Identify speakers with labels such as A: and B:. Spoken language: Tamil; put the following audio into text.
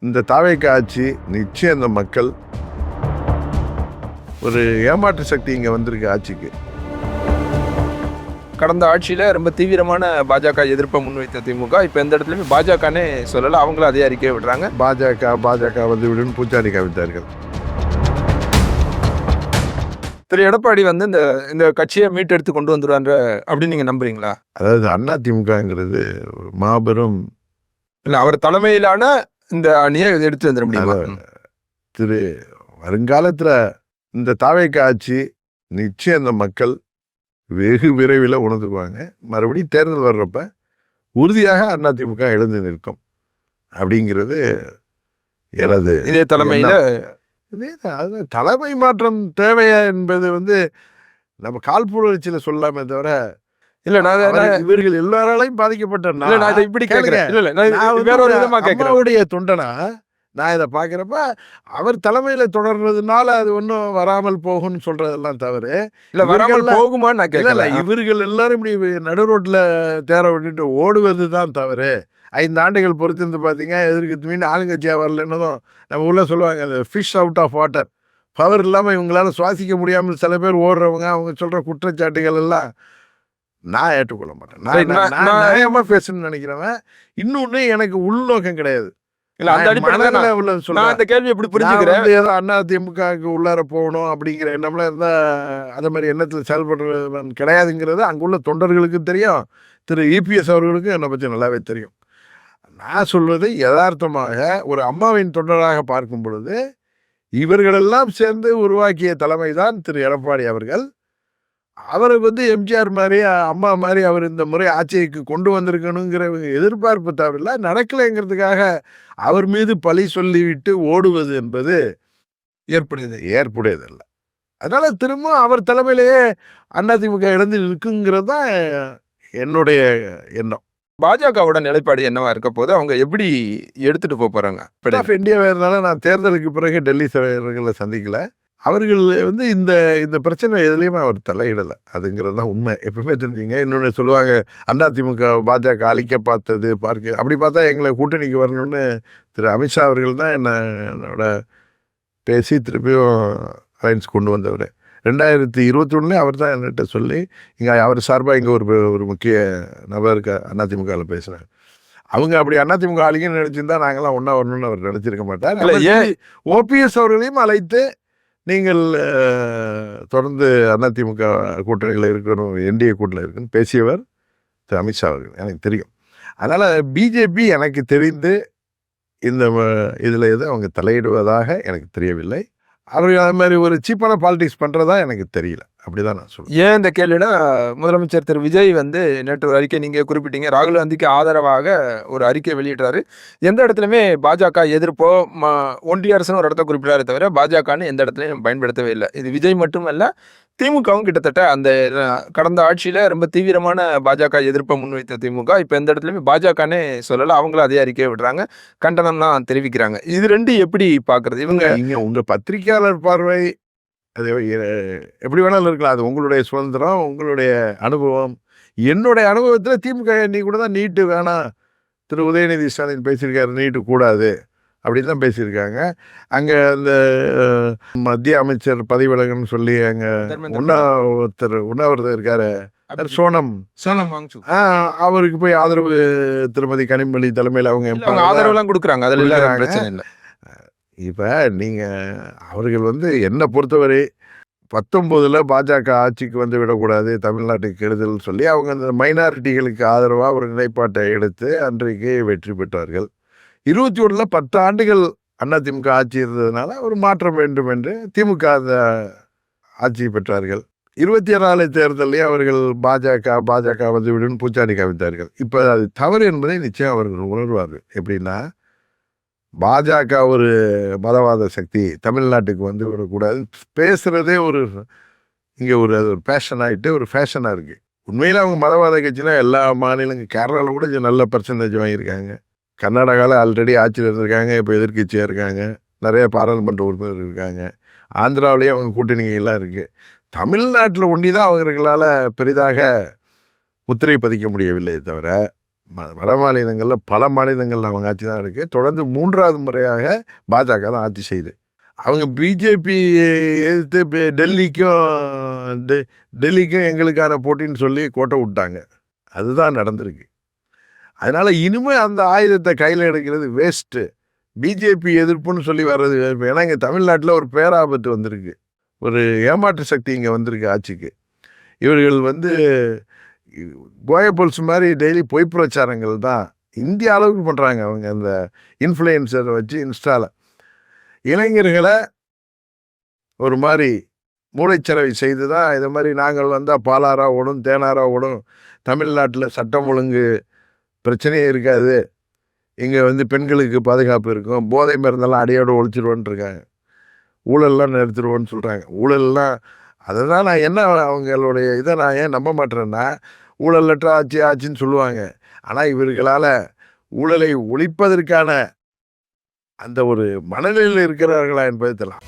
A: இந்த தாவேக்கா ஆட்சி நிச்சயம் இந்த மக்கள் ஒரு ஏமாற்று சக்தி இங்கே வந்திருக்கு ஆட்சிக்கு.
B: கடந்த ஆட்சியில் ரொம்ப தீவிரமான பாஜக எதிர்ப்பை முன்வைத்த திமுக இப்போ எந்த இடத்துலையுமே பாஜகனே சொல்லலை, அவங்களும் அதே அறிக்கையை விடுறாங்க.
A: பாஜக வந்து விடுன்னு பூச்சாண்டி காமித்தார்கள்.
B: திரு எடப்பாடி வந்து இந்த கட்சியை மீட்டெடுத்து கொண்டு வந்துடுவான்ற அப்படின்னு நீங்கள் நம்புறீங்களா?
A: அதாவது அதிமுகங்கிறது மாபெரும்
B: இல்லை, அவர் தலைமையிலான இந்த அணியை எடுத்து வந்துட முடியுமா?
A: திரு வருங்காலத்தில் இந்த தாவேக்கா ஆட்சி நிச்சயம் இந்த மக்கள் வெகு விரைவில் உணர்ந்துக்குவாங்க. மறுபடியும் தேர்தல் வர்றப்ப உறுதியாக அதிமுக எழுந்து நிற்கும் அப்படிங்கிறது எனது
B: இதே தலைமையில்.
A: அது தலைமை மாற்றம் தேவையா என்பது வந்து நம்ம காழ்ப்புணர்ச்சியில் சொல்லாமே தவிர
B: இல்ல, நான்
A: இவர்கள் எல்லாராலையும் பாதிக்கப்பட்ட தொண்டனா நான் இதை பாக்குறப்ப அவர் தலைமையில தொடர்றதுனால அது ஒன்றும் வராமல் போகும்னு சொல்றதெல்லாம் தவறு.
B: இல்ல, வராமல் போகுமான்னு நான் கேட்கல.
A: இவர்கள் எல்லாரும் இப்படி நடு ரோட்ல தேர விட்டுட்டு ஓடுவது தான் தவறு. 5 ஆண்டுகள் பொறுத்திருந்து பார்த்தீங்க, எதிர்க்கு மீண்டும் ஆளுங்கட்சியாக வரலன்னதும் நம்ம உள்ள சொல்லுவாங்க, அந்த fish out of water. Power இல்லாமல் இவங்களால சுவாசிக்க முடியாமல் சில பேர் ஓடுறவங்க, அவங்க சொல்ற குற்றச்சாட்டுகள் எல்லாம் நான் ஏற்றுக்கொள்ள மாட்டேன். நான் நியாயமா பேசணும்னு நினைக்கிறவன். இன்னொன்னு எனக்கு உள்நோக்கம் கிடையாது.
B: இல்ல, அந்த அடிப்படையில் அந்த கேள்வி எப்படி புரிஞ்சுக்கிறேன்,
A: ஏதோ அதிமுகவுக்கு உள்ளார போகணும் அப்படிங்கிற எண்ணம்லாம் இருந்தா அதே மாதிரி எண்ணத்தில் செயல்படுறவன் கிடையாதுங்கிறது அங்குள்ள தொண்டர்களுக்கு தெரியும். திரு இபிஎஸ் அவர்களுக்கும் என்னை பற்றி நல்லாவே தெரியும். நான் சொல்வது யதார்த்தமாக ஒரு அம்மாவின் தொண்டராக பார்க்கும் பொழுது இவர்களெல்லாம் சேர்ந்து உருவாக்கிய தலைமை தான் திரு எடப்பாடி அவர்கள். அவர் வந்து எம்ஜிஆர் மாதிரி அம்மா மாதிரி அவர் இந்த முறை ஆட்சிக்கு கொண்டு வந்திருக்கணுங்கிற எதிர்பார்ப்பு தவிர நடக்கலைங்கிறதுக்காக அவர் மீது பழி சொல்லிவிட்டு ஓடுவது என்பது ஏற்புடையதல்ல. அதனால திரும்ப அவர் தலைமையிலேயே அதிமுக இழந்து நிற்குங்கிறது தான் என்னுடைய எண்ணம்.
B: பாஜகவோட நிலைப்பாடு என்னவா இருக்க போது, அவங்க எப்படி எடுத்துட்டு போறாங்க?
A: இந்தியாவே இருந்தாலும் நான் தேர்தலுக்கு பிறகு டெல்லி தலைவர்களை சந்திக்கல. அவர்கள் வந்து இந்த பிரச்சனை எதுலையுமே அவர் தலையிடலை. அதுங்கிறது தான் உண்மை. எப்பவுமே தெரிஞ்சுங்க. இன்னொன்று சொல்லுவாங்க, அதிமுக பாஜக அழிக்க பார்த்தது பார்க்க, அப்படி பார்த்தா எங்களை கூட்டணிக்கு வரணும்னு திரு அமித்ஷா அவர்கள் தான் என்னோட பேசி திருப்பியும் அலைன்ஸ் கொண்டு வந்தவர். 2021 அவர் தான் என்கிட்ட சொல்லி இங்கே அவர் சார்பாக இங்கே ஒரு முக்கிய நபருக்கு அதிமுகவில் பேசுகிறார். அவங்க அப்படி அதிமுக அழிங்கன்னு நினச்சிருந்தா நாங்களாம் ஒன்றா வரணும்னு அவர் நினச்சிருக்க மாட்டார். ஓபிஎஸ் அவர்களையும் அழைத்து நீங்கள் தொடர்ந்து அதிமுக கூட்டணியில் இருக்கணும், என்டிஏ கூட்டணியில் இருக்குன்னு பேசியவர் திரு அமித்ஷா அவர்கள், எனக்கு தெரியும். அதனால் பிஜேபி எனக்கு தெரிந்து இந்த இதில் எதுவும் அவங்க தலையிடுவதாக எனக்கு தெரியவில்லை. அவர்கள் அது மாதிரி ஒரு சீப்பான பாலிடிக்ஸ் பண்ணுறதா எனக்கு தெரியல. அப்படிதான் நான் சொல்லுவேன்.
B: ஏன் இந்த கேள்வினா, முதலமைச்சர் திரு விஜய் வந்து நேற்று ஒரு அறிக்கை நீங்கள் குறிப்பிட்டீங்க, ராகுல் காந்திக்கு ஆதரவாக ஒரு அறிக்கை வெளியிட்டாரு. எந்த இடத்துலையுமே பாஜக எதிர்ப்போ ஒன்றிய அரசுன்னு ஒரு இடத்த குறிப்பிட்டாரே தவிர பாஜகன்னு எந்த இடத்துலையும் பயன்படுத்தவே இல்லை. இது விஜய் மட்டுமல்ல, திமுகவும் கிட்டத்தட்ட அந்த கடந்த ஆட்சியில் ரொம்ப தீவிரமான பாஜக எதிர்ப்பை முன்வைத்த திமுக இப்போ எந்த இடத்துலையுமே பாஜகனே சொல்லலை, அவங்களும் அதே அறிக்கையை விடுறாங்க, கண்டனம்லாம் தெரிவிக்கிறாங்க. இது ரெண்டு எப்படி பார்க்குறது?
A: இங்கே உங்கள் பத்திரிகையாளர் பார்வை அது எப்படி வேணாலும் இருக்கலாம். அது உங்களுடைய சுதந்திரம், உங்களுடைய அனுபவம். என்னுடைய அனுபவத்தில் திமுக நீ கூட தான் நீட்டு வேணாம், திரு உதயநிதி ஸ்டாலின் பேசியிருக்காரு, நீட்டு கூடாது அப்படின்னு தான் பேசியிருக்காங்க. அங்கே அந்த மத்திய அமைச்சர் பதவி விலகுன்னு சொல்லி அங்கே உண்ணாவிரதம் இருக்காரு சோனம் அவருக்கு போய் ஆதரவு திருமதி கனிமொழி தலைமையில் அவங்க
B: ஆதரவுலாம் கொடுக்குறாங்க. அதில் பிரச்சனை இல்லை.
A: இப்போ நீங்கள் அவர்கள் வந்து என்னை பொறுத்தவரை 19 பாஜக ஆட்சிக்கு வந்து விடக்கூடாது, தமிழ்நாட்டுக்கு கெடுதல் சொல்லி அவங்க அந்த மைனாரிட்டிகளுக்கு ஆதரவாக ஒரு நிலைப்பாட்டை எடுத்து அன்றைக்கு வெற்றி பெற்றார்கள். 21 10 ஆண்டுகள் அதிமுக ஆட்சி இருந்ததுனால ஒரு மாற்றம் வேண்டும் என்று திமுக அந்த ஆட்சி பெற்றார்கள். 24 தேர்தலையும் அவர்கள் பாஜக வந்து விடுன்னு பூச்சாண்டி காமித்தார்கள். இப்போ அது தவறு என்பதை நிச்சயம் அவர்கள் உணர்வார்கள். எப்படின்னா, பாஜக ஒரு மதவாத சக்தி, தமிழ்நாட்டுக்கு வந்து விடக்கூடாது பேசுகிறதே இங்கே அது ஒரு பேஷன் ஆகிட்டு ஒரு ஃபேஷனாக இருக்குது. உண்மையில் அவங்க மதவாத கட்சினா எல்லா மாநிலங்கள், கேரளாவில் கூட நல்ல பர்சன்டேஜ் வாங்கியிருக்காங்க, கர்நாடகாவில் ஆல்ரெடி ஆட்சியில் இருந்திருக்காங்க, இப்போ எதிர்கட்சியாக இருக்காங்க, நிறைய பாராளுமன்ற உறுப்பினர் இருக்காங்க, ஆந்திராவிலேயே அவங்க கூட்டணிகள்லாம் இருக்குது. தமிழ்நாட்டில் ஒண்டி தான் அவர்களால் பெரிதாக முத்திரை பதிக்க முடியவில்லை தவிர வட மாநிலங்களில் பல மாநிலங்களில் அவங்க ஆட்சி தான் இருக்குது. தொடர்ந்து 3வது முறையாக பாஜக தான் ஆட்சி செய்யுது. அவங்க பிஜேபி எதிர்த்து டெல்லிக்கும் எங்களுக்கான போட்டின்னு சொல்லி கோட்டை விட்டாங்க. அதுதான் நடந்திருக்கு. அதனால இனிமே அந்த ஆயுதத்தை கையில் எடுக்கிறது வேஸ்ட்டு. பிஜேபி எதிர்ப்புன்னு சொல்லி வர்றது. ஏன்னா இங்கே தமிழ்நாட்டில் ஒரு பேராபத்து வந்திருக்கு. ஒரு ஏமாற்று சக்தி இங்கே வந்திருக்கு ஆட்சிக்கு. இவர்கள் கோயபல்ஸ் மாதிரி டெய்லி பொய் பிரச்சாரங்கள் தான் இந்திய அளவுக்கு பண்ணுறாங்க. அவங்க அந்த இன்ஃப்ளூயன்சரை வச்சு இன்ஸ்டாவில் இளைஞர்களை ஒரு மாதிரி மூளைச்சலவை செய்து தான் இதை மாதிரி நாங்கள் வந்தால் பாலாரா ஓடும், தேனாரா ஓடும், தமிழ்நாட்டில் சட்டம் ஒழுங்கு பிரச்சனையே இருக்காது, இங்கே பெண்களுக்கு பாதுகாப்பு இருக்கும், போதை மருந்தெல்லாம் அடியோடு ஒழிச்சிருவோன்னு இருக்காங்க, ஊழல்லாம் நிறுத்திடுவோன்னு சொல்கிறாங்க. ஊழல்லாம் அதை தான் நான் என்ன அவங்களுடைய இதை நான் ஏன் நம்ப மாட்டேன்னா, ஊழலற்ற ஆட்சின்னு சொல்லுவாங்க. ஆனால் இவர்களால் ஊழலை ஒழிப்பதற்கான அந்த ஒரு மனநிலையில் இருக்கிறார்களா என்பது தெரியலாம்.